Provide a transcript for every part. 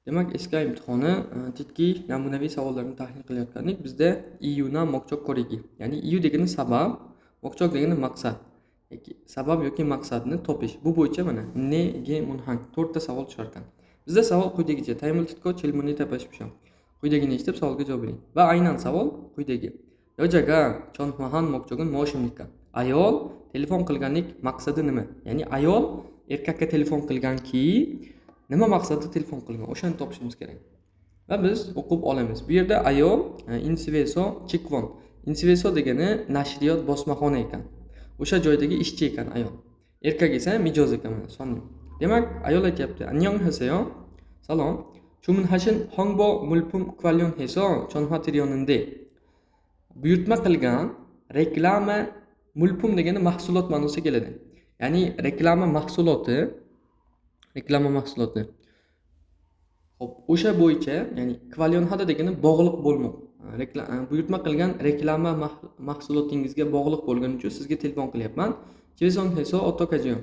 Demak, SK imtihoni jiddiy namunaviy savollarni tahlil qilayotgandik. Bizda IUna mokchoq ko'rigi. Ya'ni IU degani sabab, mokchoq degani maqsad. Sabab yoki maqsadni topish. Bu bo'yicha mana nega munhang 4 ta savol tushar ekan. Bizda savol quyidagicha. Taymil titko chelmuni tapashibsham. Quyidagini eshitib savolga javob bering. Va aynan savol quyidagi. Yojaga chonmahan mokchog'in moshimlikka. Ayol telefon qilganlik maqsadi nima? Ya'ni ayol erkakka telefon qilganki, nima maqsadda telefon qilgan? O'shani topishimiz kerak. Va biz o'qib olamiz. Bu yerda ayol Insiveso Chikvon. Insiveso degani nashriyot bosmaxona ekan. O'sha joydagi ishchi ekan ayol. Erkak esa mijoz ekan mana sonli. Demak, ayol aytayapti: "Annyeonghaseyo. Salom. Chumun hashin hongbo mulpum kvalyon heso chonhatirioninde." Buyurtma qilgan reklama mulpum degani mahsulot ma'nosida keladi. Ya'ni reklama mahsuloti Xo'p, o'sha bo'yicha, ya'ni kvalyonhada degani bog'liq bo'lmoq. Buyurtma qilgan reklama mahsulotingizga bog'liq bo'lgani uchun sizga telefon qilyapman. Chevson heso otokajon.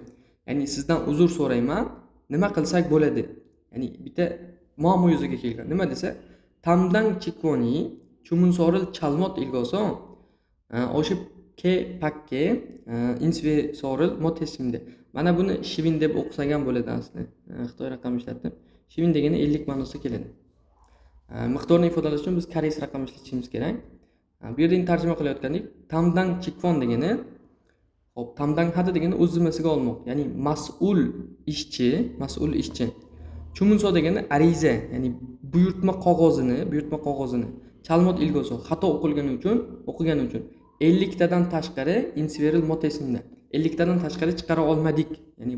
Ya'ni sizdan uzr so'rayman. Nima qilsak bo'ladi? Ya'ni bitta muammo yuzaga kelgan. Nima desa, tamdan chikoni chumun soril chalmot ilgoson o'sha ke pakke insve soril motesimde. Mana buni shivin deb o'qisagan bo'ladi aslida. Xitoy raqami ishlatdim. Shivin degani 50 ma'nosida keladi. Miqdorni ifodalash uchun biz koreys raqam ishlatishimiz kerak. Bu yerda tarjima qilayotgandik. Tamdan chikvon degani, hop, tamdan hada degani o'z zimmasiga olmoq. Ya'ni mas'ul ishchi. Chumunso degani ariza, ya'ni buyurtma qog'ozini chalmot ilgoso xato o'qilgani uchun 50 tadan tashqari insveril motesimda 50 tadan tashqari chiqara olmadik, ya'ni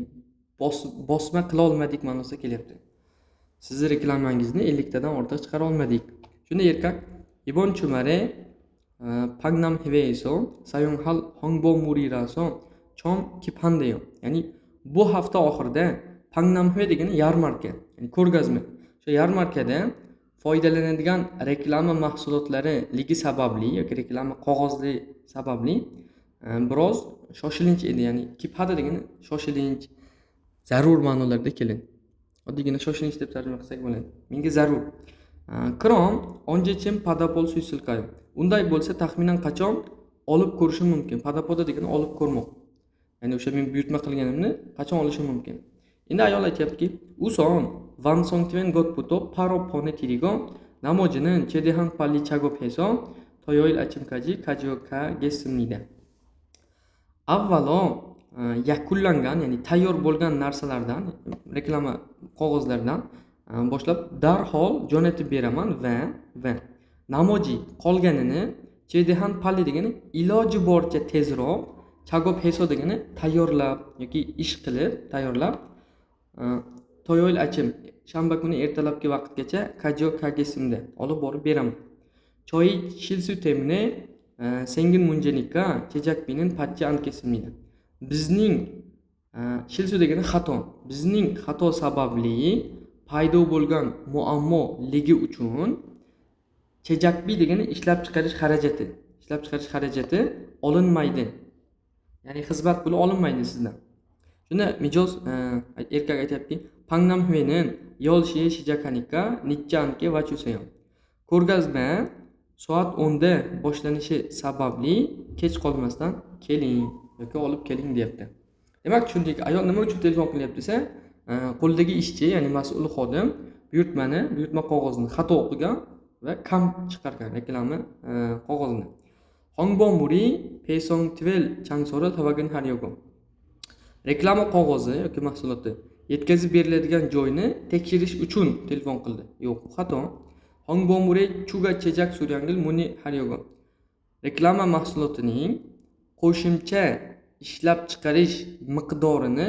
bosma qila olmadik ma'nosida kelyapti. Sizni reklamangizni 50 tadan ortiq chiqara olmadik. Shunda erkak ibon chumare pagnam hveso sayonhal hongbo muriraso chom kiphandeyo. Ya'ni bu hafta oxirida pagnam hve degani yarmarka, ya'ni ko'rgazma. O'sha yarmarkada foydalanadigan reklama mahsulotlari ligi sababli yoki reklama qog'ozli sababli biroz shoshilinch edi. Ya'ni kiphada degani shoshilinch, zarur ma'nolarda keladi. Oddiygina shoshilinch deb tarjima qilsak bo'ladi. Menga zarur. Krom onjechim padapol suysilkayo. Unday bo'lsa taxminan qachon olib ko'rishim mumkin? Padapoda degani olib ko'rmoq. Ya'ni o'sha men buyurtma qilganimni qachon olishim mumkin? Endi ayol aytayaptiki, "Uson van songtven gotputo paro pone tirigo namojinin chedehan palli chagop heso toyoil achimkaji kajoka gesimnida." Avvalo yakunlangan, ya'ni tayyor bo'lgan narsalardan, reklama qog'ozlaridan boshlab darhol jo'natib beraman va namoji qolganini chedehan palli degani iloji boricha tezroq, chagop heso degani tayyorlab yoki ish qilib tayyorlab, toyoil achim shanba kuni ertalabki vaqtgacha kajo kagesimda olib borib beraman. Choy shilsu temne sengin munjenika chejakbinin patcha ankesimida. Bizning shilsu degani xato. Bizning xato sababli paydo bo'lgan muammo ligi uchun chejakbi degani ishlab chiqarish xarajati olinmaydi. Ya'ni xizmat puli olinmaydi sizdan. Shunda mijoz erkak aytayapti, "Pangnam hvenin yolshiye shijakanika nitchanke vachusayon." Ko'rgazma soat 10 da boshlanishi sababli kech qolmasdan keling yoki olib keling deyapti. Demak, tushundik. Ayol nima uchun telefon qilyapti desa, qo'lidagi ishchi, ya'ni mas'ul xodim buyurtma qog'ozini xato o'qigan va kam chiqargan reklama qog'ozini. Hongbo muri pesong tvel changsora tavagan haryogo. Reklama qog'ozi yoki mahsuloti yetkazib beriladigan joyni tekshirish uchun telefon qildi. Yo'q, xato. Hongbo muri chuga chejak suryangil muni haryogo. Reklama mahsulotining qo'shimcha ishlab chiqarish miqdorini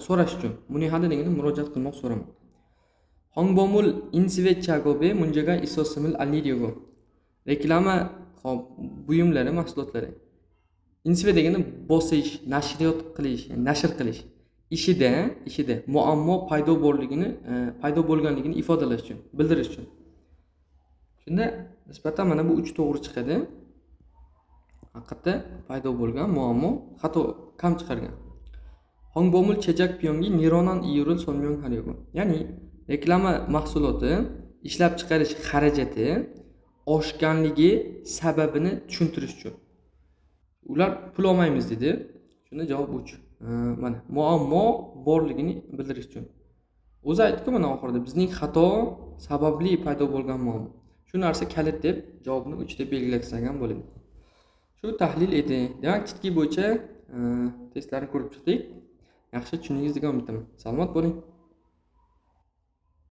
so'rash uchun. Buni hada degani murojaat qilmoq, so'ramoq. Hongbomul insive chagobe munjaga isosimil aliryogo. Reklama buyumlari, mahsulotlari. Insive degani bosish, nashriyot qilish, nashr qilish. Ishida muammo paydo bo'lganligini ifodalash uchun, bildirish uchun. Shunda nisbatan mana bu 3 to'g'ri chiqadi. Haqiqatda paydo bo'lgan muammo xato kam chiqargan. Hongbomul chejak pyongi nironan iyurul sonmyon haryogo. Ya'ni reklama mahsuloti ishlab chiqarish xarajati oshganligi sababini tushuntirish uchun. Ular pul olmaymiz dedi. Shunda javob uch. Mana muammo borligini bildirish uchun. O'zi aytdi-ku mana oxirida bizning xato sababli paydo bo'lgan muammo. Shu narsa kalit deb javobni 3 deb belgilasak bo'ladi. Shu tahlil edi. Demak, titki bo'yicha testlarni ko'rib chiqdik. Yaxshi tushundingiz degan umiddaman. Salomat bo'ling.